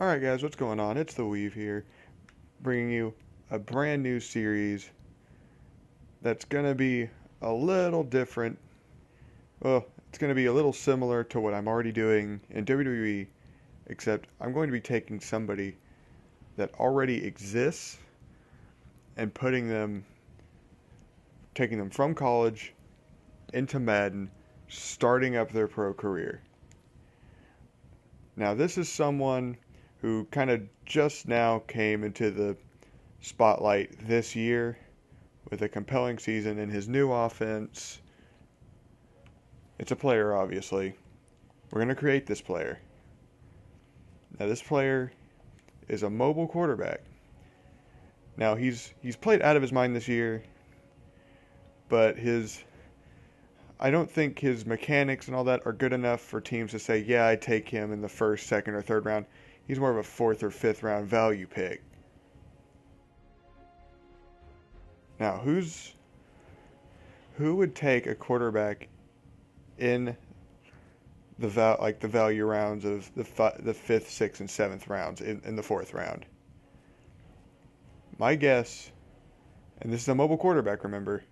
Alright guys, what's going on? It's the Weave here, bringing you a brand new series that's going to be a little different. Well, it's going to be a little similar to what I'm already doing in WWE, except I'm going to be taking somebody that already exists and taking them from college into Madden, starting up their pro career. Now, this is someone who kind of just now came into the spotlight this year with a compelling season in his new offense. It's a player, obviously. We're going to create this player. Now, this player is a mobile quarterback. Now, he's played out of his mind this year, but I don't think his mechanics and all that are good enough for teams to say, yeah, I take him in the first, second, or third round. He's more of a fourth or fifth round value pick. Now, who would take a quarterback in the value rounds of the fifth, sixth, and seventh rounds in the fourth round? My guess, and this is a mobile quarterback, remember,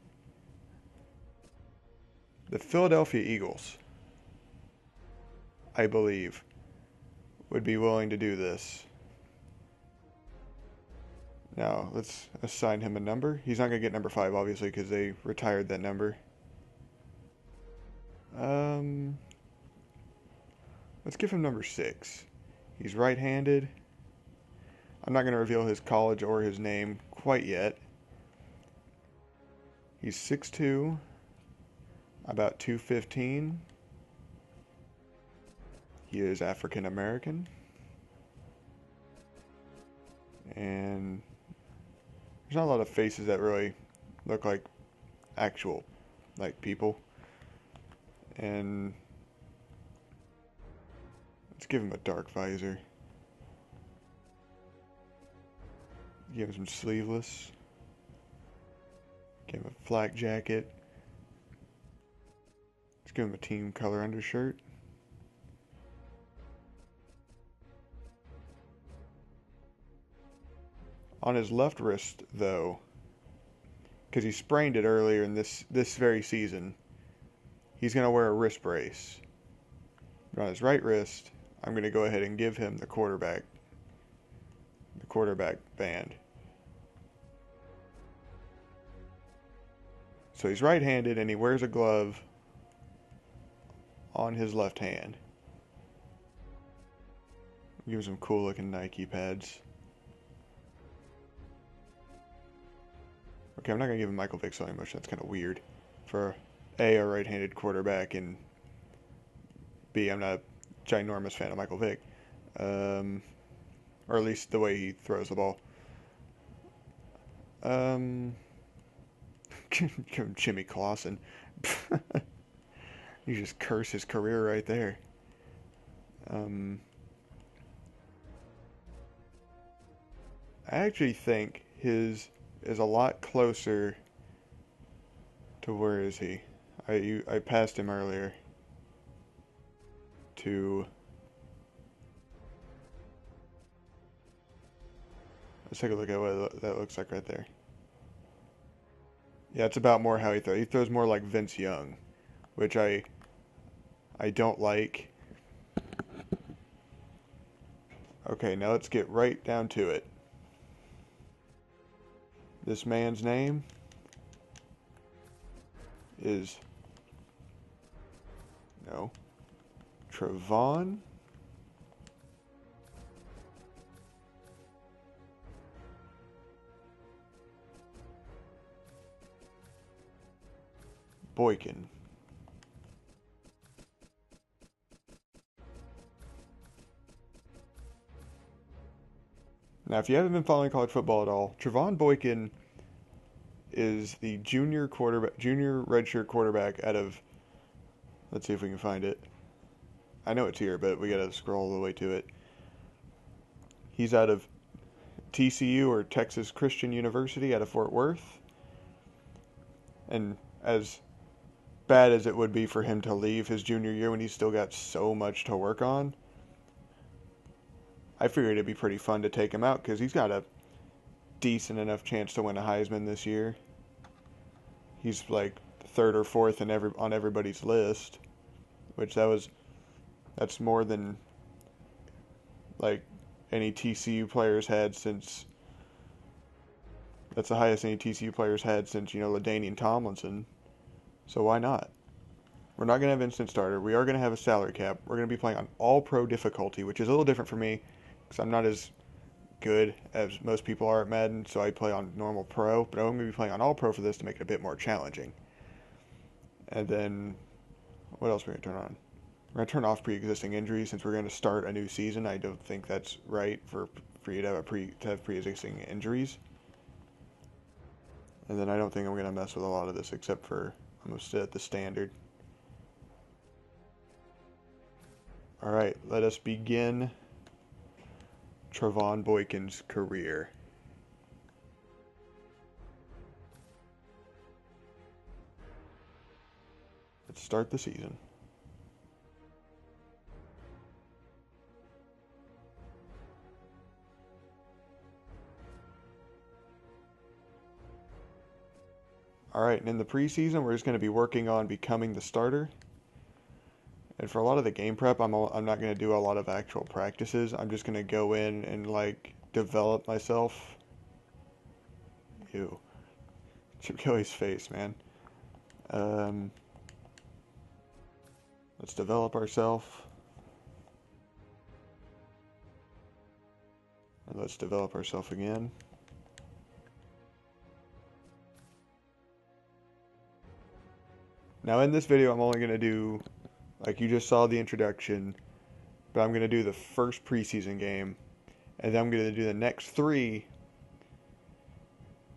the Philadelphia Eagles, I believe, would be willing to do this. Now, let's assign him a number. He's not going to get number 5, obviously, because they retired that number. Let's give him number 6. He's right-handed. I'm not going to reveal his college or his name quite yet. He's 6'2", about 215. He is African American. And there's not a lot of faces that really look like actual, people. And let's give him a dark visor. Give him some sleeveless. Give him a flak jacket. Let's give him a team color undershirt. On his left wrist, though, because he sprained it earlier in this very season, he's going to wear a wrist brace. But on his right wrist, I'm going to go ahead and give him the quarterback band. So he's right-handed and he wears a glove on his left hand. Give him some cool-looking Nike pads. Okay, I'm not going to give him Michael Vick selling motion. That's kind of weird for A, a right-handed quarterback, and B, I'm not a ginormous fan of Michael Vick. Or at least the way he throws the ball. Give him Jimmy Clausen. You just curse his career right there. I actually think his is a lot closer to, where is he? I passed him earlier. To, let's take a look at what that looks like right there. Yeah, it's about more how he throws. He throws more like Vince Young, which I don't like. Okay, now let's get right down to it. This man's name is, no, Trevon Boykin. Now, if you haven't been following college football at all, Trevon Boykin is the junior redshirt quarterback out of, let's see if we can find it. I know it's here, but we gotta scroll all the way to it. He's out of TCU, or Texas Christian University, out of Fort Worth. And as bad as it would be for him to leave his junior year when he's still got so much to work on, I figured it'd be pretty fun to take him out because he's got a decent enough chance to win a Heisman this year. He's like third or fourth on everybody's list, which that's more than like any TCU players had since. That's the highest any TCU players had since, LaDainian Tomlinson. So why not? We're not going to have instant starter. We are going to have a salary cap. We're going to be playing on all-pro difficulty, which is a little different for me because I'm not as good as most people are at Madden, so I play on normal pro. But I'm going to be playing on all-pro for this to make it a bit more challenging. And then, what else are we going to turn on? We're going to turn off pre-existing injuries since we're going to start a new season. I don't think that's right for you to have pre-existing injuries. And then I don't think I'm going to mess with a lot of this except for I'm going to sit at the standard. Alright, let us begin Trevon Boykin's career. Let's start the season. Alright, and in the preseason, we're just going to be working on becoming the starter. And for a lot of the game prep, I'm not going to do a lot of actual practices. I'm just going to go in and, develop myself. Ew. Chip Kelly's face, man. Let's develop ourselves. And let's develop ourselves again. Now in this video, I'm only going to do, like you just saw the introduction, but I'm going to do the first preseason game, and then I'm going to do the next 3.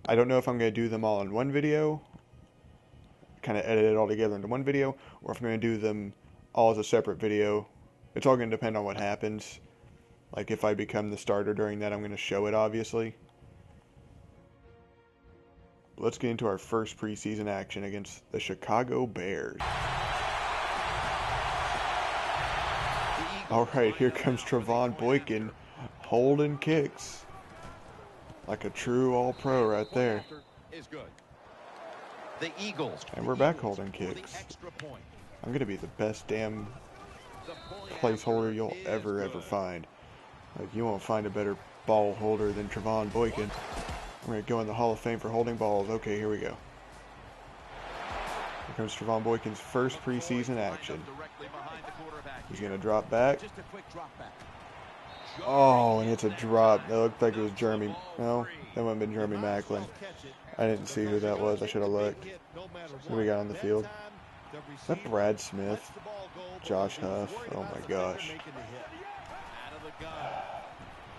I don't know if I'm going to do them all in one video, kind of edit it all together into one video, or if I'm going to do them all as a separate video. It's all going to depend on what happens. Like if I become the starter during that, I'm going to show it, obviously. Let's get into our first preseason action against the Chicago Bears. Alright, here comes Trevon Boykin holding kicks. Like a true all-pro right there. And we're back holding kicks. I'm going to be the best damn placeholder you'll ever find. Like, you won't find a better ball holder than Trevon Boykin. We're going to go in the Hall of Fame for holding balls. Okay, here we go. Here comes Trevon Boykin's first preseason action. He's going to drop back. Oh, and it's a drop. That looked like it was Jeremy. No, that wouldn't have been Jeremy Macklin. I didn't see who that was. I should have looked. Who we got on the field? Is that Brad Smith? Josh Huff? Oh my gosh.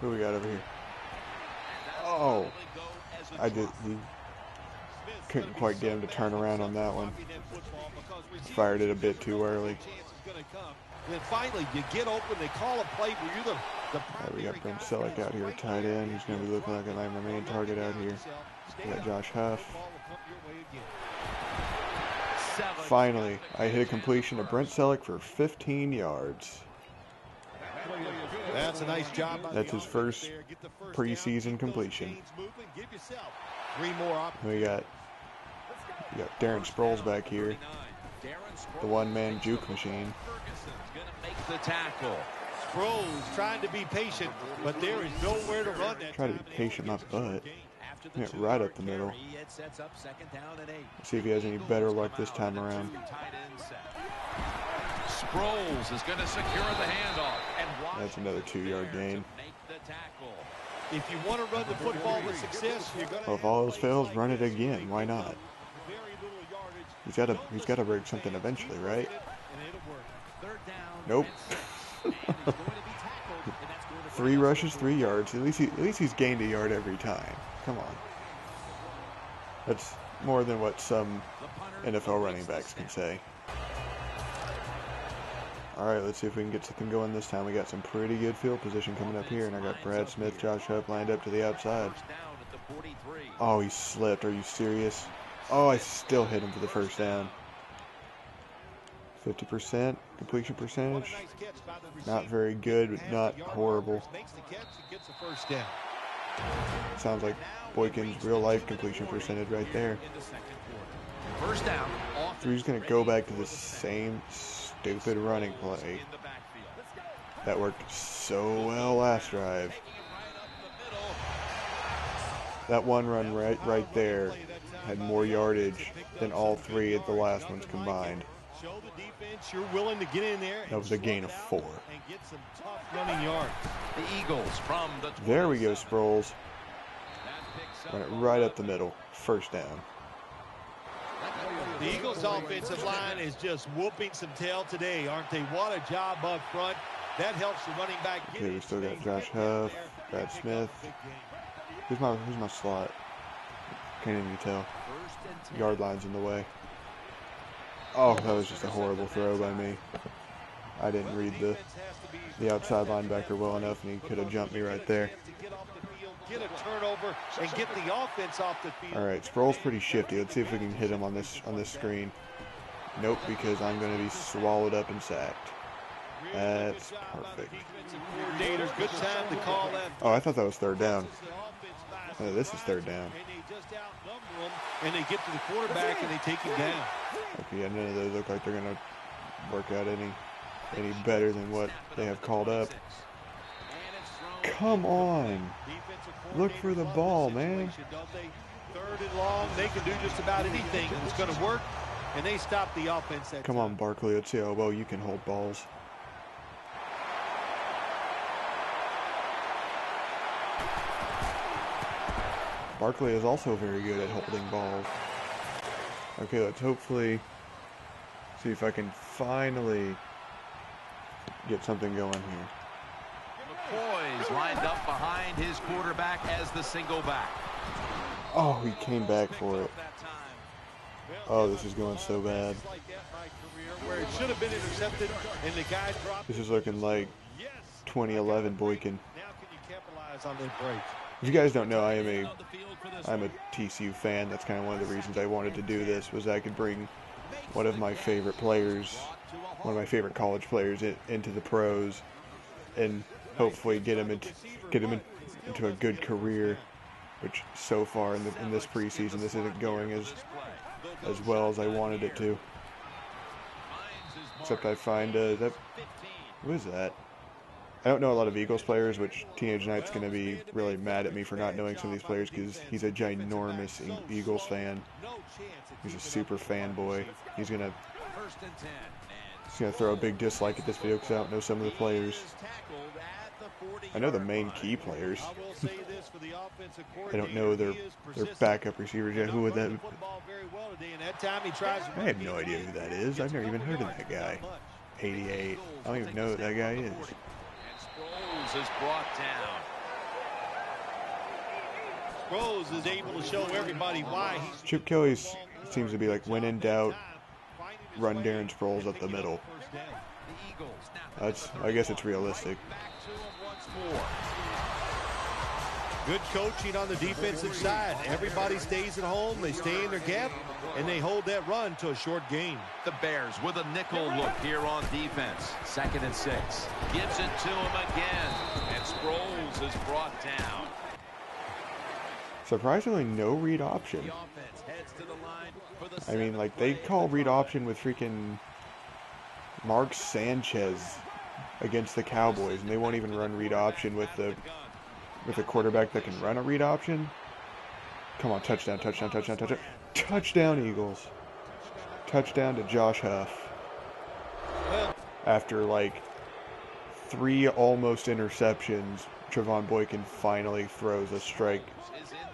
Who we got over here? Oh, he couldn't quite get him to turn around on that one. Fired it a bit too early. Then finally, you get open, they call a play where you're the we got Brent Selleck out here, tight end. He's going to be looking like my main target out here. We got Josh Huff. Finally, I hit a completion of Brent Selleck for 15 yards. That's a nice job. That's his first preseason completion. We got Darren Sproles back here, the one-man juke machine. The tackle. Sproles trying to be patient, but there is nowhere to run that. Try to be patient, my butt. Yeah, right up the middle. Let's see if he has any better luck this time around. Sproles is going to secure the handoff. That's another 2-yard gain. If you want to run the football with success, you're going to. Well, if all else fails, run it again. Why not? He's got to break something eventually, right? Nope. 3 rushes, 3 yards. At least he's gained a yard every time. Come on. That's more than what some NFL running backs can say. Alright, let's see if we can get something going this time. We got some pretty good field position coming up here, and I got Brad Smith, Josh Huff lined up to the outside. Oh, he slipped. Are you serious? Oh, I still hit him for the first down. 50% completion percentage. Not very good, but not horrible. Sounds like Boykin's real life completion percentage right there. First down. So he's going to go back to the same stupid running play that worked so well last drive. That one run right there had more yardage than all three of the last ones combined. That was a gain of 4. The Eagles from the 20. There we go, Sproles. Run it right up the middle. First down. The Eagles' offensive line is just whooping some tail today, aren't they? What a job up front. That helps the running back. Okay, we still got Josh Huff, Brad Smith. Who's my slot? Can't even tell. Yard line's in the way. Oh, that was just a horrible throw by me. I didn't read the outside linebacker well enough, and he could have jumped me right there. Get a turnover and get the offense off the field. All right, Sproles pretty shifty. Let's see if we can hit him on this screen. Nope, because I'm going to be swallowed up and sacked. That's perfect. Good time to call that. Oh, I thought that was third down. Oh, this is third down. And they get to the quarterback and they take him down. Okay, yeah, none of those look like they're going to work out any better than what they have called up. Come on. Look for the ball, man. Third and long, they can do just about anything. It's going to work, and they stop the offense. Come on, Barkley. Let's see how well you can hold balls. Barkley is also very good at holding balls. Okay, let's hopefully see if I can finally get something going here. McCoy's lined up behind his quarterback as the single back. Oh, he came back for it. Oh, this is going so bad. Where it should have been intercepted, and the guy dropped. This is looking like 2011 Boykin. Now can you capitalize on that break? If you guys don't know, I'm a TCU fan. That's kind of one of the reasons I wanted to do this, was I could bring one of my favorite players, one of my favorite college players into the pros, and hopefully get him into a good career. Which so far in this preseason, this isn't going as well as I wanted it to. Except I find that, who is that? I don't know a lot of Eagles players, which Teenage Knight's going to be really mad at me for not knowing some of these players because he's a ginormous Eagles fan. He's a super fanboy. He's gonna throw a big dislike at this video because I don't know some of the players. I know the main key players. I don't know their backup receivers yet. Who would that? I have no idea who that is. I've never even heard of that guy. 88. I don't even know who that guy is. Sproles is brought down. Sproles is able to show everybody why he's. Chip Kelly seems to be like, when in doubt, run Darren Sproles up the middle. I guess it's realistic. Good coaching on the defensive side. Everybody stays at home. They stay in their gap, and they hold that run to a short gain. The Bears with a nickel look here on defense. 2nd and 6. Gives it to him again, and Sproles is brought down. Surprisingly, no read option. I mean, like, they call read option with freaking Mark Sanchez against the Cowboys, and they won't even run read option with a quarterback that can run a read option. Come on, touchdown, touchdown, touchdown, touchdown. Touchdown, Eagles. Touchdown to Josh Huff. After, like, 3 almost interceptions, Trevon Boykin finally throws a strike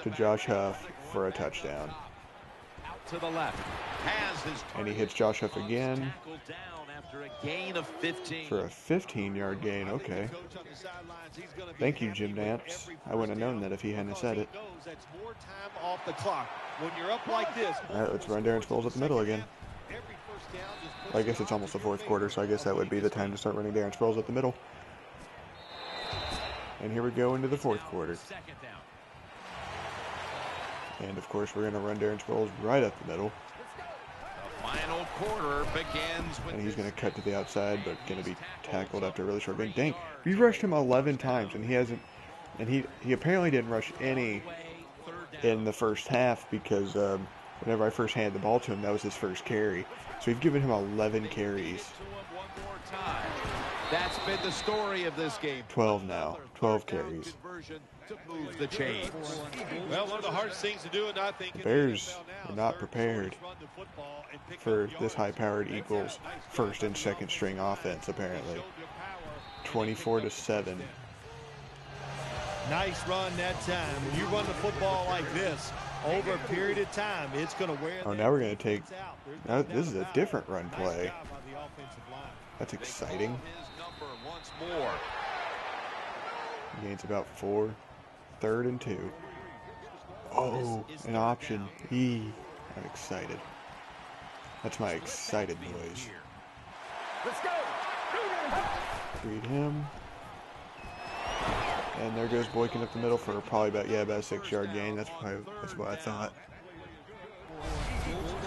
to Josh Huff for a touchdown. Out to the left. And he hits Josh Huff again. After a gain of 15. For a 15-yard gain, okay. Thank you, Jim Nance. I wouldn't have known that if he hadn't said it. All right, let's run Darren Sproles up the middle again. I guess it's almost the 4th quarter, so I guess that would be the time to start running Darren Sproles up the middle. And here we go into the 4th quarter. And, of course, we're going to run Darren Sproles right up the middle. The final quarter begins with. And he's going to cut to the outside, but going to be tackled after a really short game. Dang, we rushed him 11 times, and he hasn't. And he apparently didn't rush any in the first half because whenever I first handed the ball to him, that was his first carry. So we've given him 11 carries. That's been the story of this game. 12 now. 12 carries. To move the chains. Well, one of the hardest things to do, and I think The Bears were not prepared for this high-powered Eagles first and second string offense, apparently. 24-7. Nice run that time. When you run the football like this over a period of time, it's going to wear. Oh, now we're going to take. Now this is a different run play. That's exciting. He gains about 4. 3rd and 2. Oh, an option. I'm excited. That's my excited noise. Let's go. Read him. And there goes Boykin up the middle for probably about a 6-yard gain. That's what I thought.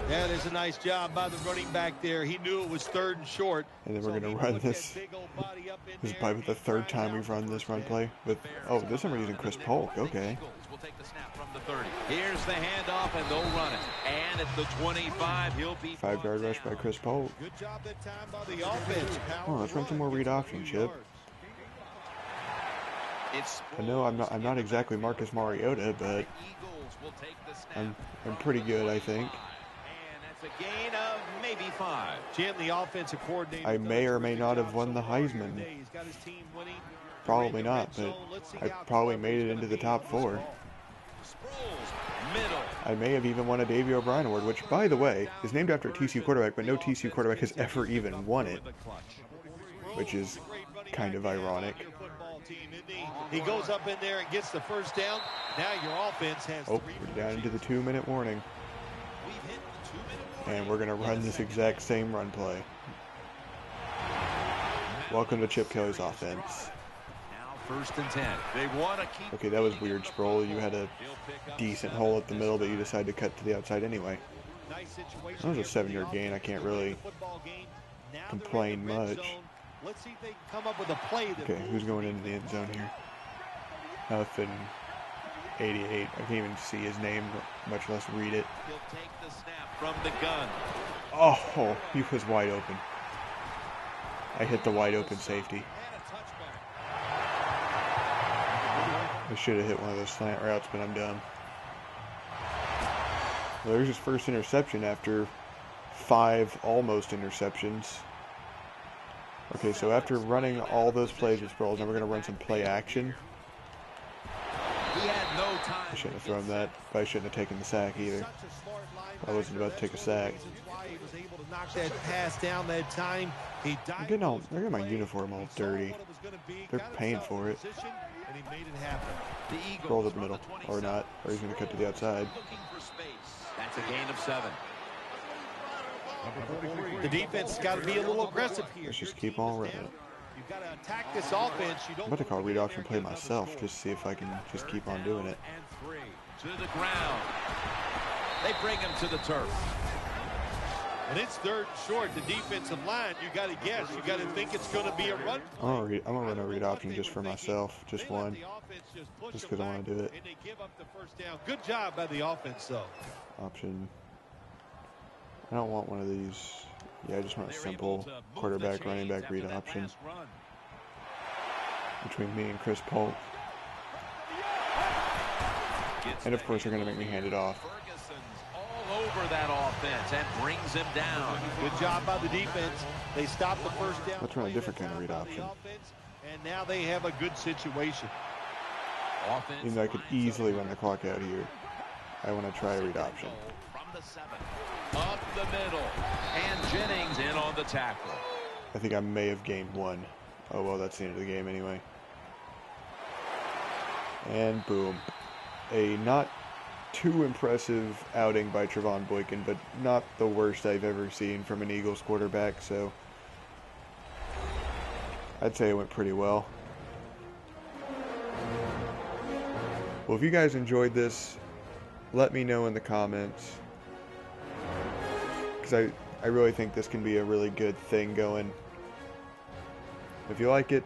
That is a nice job by the running back there. He knew it was 3rd and short. And then we're going to run this. This is probably the 3rd time we've run this run play. With this time we're using Chris Polk. Okay. We'll take the snap from the 30. Here's the handoff, and they'll run it. And at the 25, he'll be 5-yard rush by Chris Polk. Good job that time by the offense. Oh, let's run some more read option, Chip. I know I'm not exactly Marcus Mariota, but I'm pretty good, I think. A gain of maybe 5. Jim, the offensive coordinator. I may or may not have won the Heisman. Probably not, but I probably made it into the top 4. I may have even won a Davey O'Brien Award, which, by the way, is named after a TCU quarterback, but no TCU quarterback has ever even won it, which is kind of ironic. He goes up in there and gets the first down. Now your offense has. Oh, we're down into the 2-minute warning. And we're going to run this exact same run play. Welcome to Chip Kelly's offense. Now 1st and 10. They want to keep. Okay, that was weird, Sproul. You had a decent hole at the middle, but you decided to cut to the outside anyway. That was a 7-yard gain. I can't really complain much. Okay, who's going into the end zone here? Nothing. 88. I can't even see his name, much less read it. He'll take the snap from the gun. Oh, he was wide open. I hit the wide open safety. I should have hit one of those slant routes, but I'm done. Well, there's his first interception after 5 almost interceptions. Okay, so after running all those plays with Sproles, now we're going to run some play action. He had no time. I shouldn't have thrown that, but I shouldn't have taken the sack either. I wasn't about to take a sack. That pass down that time. I'm getting my uniform all dirty. They're paying for it. Rolls up the middle, or not, or he's going to cut to the outside. That's a gain of 7. The defense has got to be a little aggressive here. Let's just keep on running. You've got to attack this offense. I'm about to call read option play myself, just to see if I can just keep on doing it. To the ground. They bring him to the turf. When it's 3rd and short, the defensive line, you got to guess. You got to think it's going to be a run. I'm gonna run a read option just for myself, just one, just because I want to do it. And they give up the first down. Good job by the offense, though. Option. I don't want one of these. Yeah, I just want a simple quarterback, running back read option between me and Chris Polk. And of course, they're going to make me hand it off. All over that offense and brings him down. Good job by the defense. They stopped the first down. Let's run a different kind of read option. And now they have a good situation. Even though I could easily run the clock out here, I want to try a read option. From the 7. Up the middle. And Jennings in on the tackle. I think I may have gained 1. Oh, well, that's the end of the game anyway. And boom. A not too impressive outing by Trevon Boykin, but not the worst I've ever seen from an Eagles quarterback, so I'd say it went pretty well. Well, if you guys enjoyed this, let me know in the comments. Because I really think this can be a really good thing going. If you like it,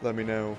let me know.